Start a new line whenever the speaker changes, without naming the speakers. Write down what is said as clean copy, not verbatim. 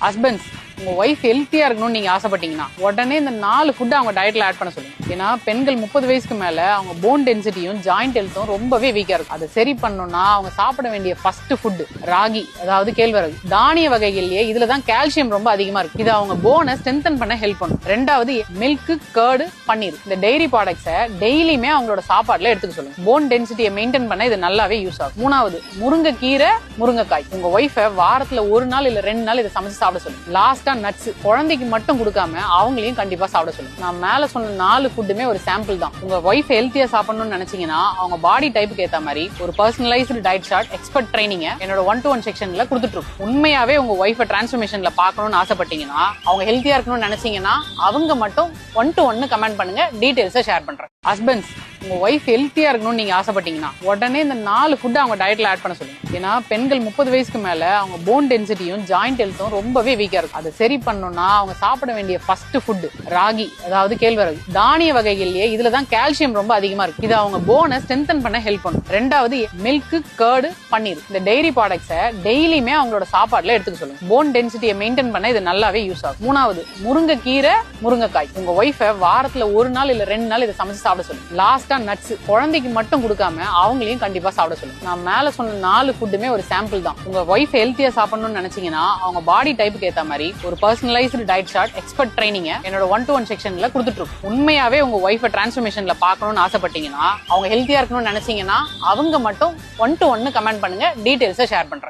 Husbands உங்க wife ஹெல்த்தியா இருக்கணும்னு நீங்க ஆசைப்பட்டீங்கன்னா உடனே இந்த 4 ஃபுட் அவங்க டயட்ல ஆட் பண்ண சொல்லுங்க. ஏன்னா பெண்கள் 30 வயசுக்கு மேல அவங்க போன் டென்சிட்டியும் ஜாயிண்ட் ஹெல்த்தும் ரொம்பவே வீக்கா இருக்கும். அதை சரி பண்ணணும்னா அவங்க சாப்பிட வேண்டிய ஃபர்ஸ்ட் ஃபுட் ராகி, அதாவது கேழ்வரகு. தானிய வகைகள்லயே இதுலதான் கால்சியம் ரொம்ப அதிகமா இருக்கு. இது அவங்க போனை ஸ்ட்ரென்தன் பண்ண ஹெல்ப் பண்ணும். ரெண்டாவது மில்க், கர்டு, பன்னீர். இந்த டெய்ரி ப்ராடக்ட்ஸை டெய்லியுமே அவங்களோட சாப்பாடுல எடுத்துக்க சொல்லுங்க. போன் டென்சிட்டியை மெயின்டைன் பண்ண இது நல்லாவே யூஸ் ஆகும். மூணாவது முருங்கைக்கீரை, முருங்கைக்காய். உங்க ஒய்ஃபை வாரத்துல 1 நாள் இல்ல 2 நாள் இதை சமைச்சு சாப்பிட சொல்லுங்க. லாஸ்டா நட்ஸ். குழந்தைக்கு மட்டும் கொடுக்காம அவங்களையும் கண்டிப்பா சாப்பிட சொல்லுங்க. நான் மேல சொன்ன 4 ஃபுட்டுமே ஒரு சாம்பிள் தான். உங்க ஒய்ஃப் ஹெல்த்தியா சாப்பிடணும்னு நினைச்சீங்கன்னா அவங்க பாடி டைப்புக்கு ஏத்த மாதிரி ஒரு personalised diet chart, expert training என்னோட 1-to-1 செக்ஷன்ல கொடுத்துட்டு இருக்கோம். உண்மையாவே உங்க ஒய்ஃபை டிரான்ஸ்ஃபர்மேஷன்ல பார்க்கணும்னு ஆசைப்பட்டீங்கன்னா, அவங்க ஹெல்த்தியா இருக்கணும்னு நினைச்சீங்கன்னா அவங்க மட்டும் 1-to-1 கமெண்ட் பண்ணுங்க. டீடைல்ஸை ஷேர் பண்றேன். ஹஸ்பண்ட்ஸ் உங்க ஒய்ஃப் ஹெல்த்தியா இருக்கணும்னு நீங்க ஆசைப்பட்டீங்கன்னா உடனே இந்த 4 ஃபுட் அவங்க டயட்ல ஆட் பண்ண சொல்லுங்க. ஏன்னா பெண்கள் 30 வயசுக்கு மேல அவங்க போன் டென்சிட்டியும் ஜாயிண்ட் ஹெல்த்தும் ரொம்பவே வீக்கா இருக்கும். அதை சரி பண்ணணும்னா அவங்க சாப்பிட வேண்டிய ஃபர்ஸ்ட் ஃபுட் ராகி, அதாவது கேழ்வரகு. தானிய வகைகள்லயே இதுலதான் கால்சியம் ரொம்ப அதிகமா இருக்கு. இது அவங்க போனை ஸ்ட்ரென்தன் பண்ண ஹெல்ப் பண்ணும். ரெண்டாவது மில்க், கர்டு, பன்னீர். இந்த டெய்ரி ப்ராடக்ட்ஸை டெய்லியுமே அவங்களோட சாப்பாடுல எடுத்துக்க சொல்லுங்க. போன் டென்சிட்டியை மெயின்டைன் பண்ண இது நல்லாவே யூஸ் ஆகும். மூணாவது முருங்கைக்கீரை, முருங்கைக்காய். உங்க ஒய்ஃபை வாரத்துல 1 நாள் இல்ல 2 நாள் இதை சமைச்சு சாப்பிட சொல்லுங்க. லாஸ்டா நட்ஸ். குழந்தைக்கு மட்டும் கொடுக்காம அவங்களையும் கண்டிப்பா சாப்பிட சொல்லுங்க. நான் மேல சொன்ன 4 ஃபுட்டுமே ஒரு சாம்பிள் தான். உங்க ஒய்ஃப் ஹெல்த்தியா சாப்பிடணும்னு நினைச்சீங்கன்னா அவங்க பாடி டைப்புக்கு ஏத்த மாதிரி ஒரு personalised diet chart, expert training என்னோட 1-to-1 செக்ஷன்ல கொடுத்துட்டு இருக்கோம். உண்மையாவே உங்க ஒய்ஃபை டிரான்ஸ்ஃபர்மேஷன்ல பார்க்கணும்னு ஆசைப்பட்டீங்கன்னா, அவங்க ஹெல்த்தியா இருக்கணும்னு நினைச்சீங்கன்னா அவங்க மட்டும் 1-to-1 கமெண்ட் பண்ணுங்க. டீடைல்ஸை ஷேர் பண்றேன்.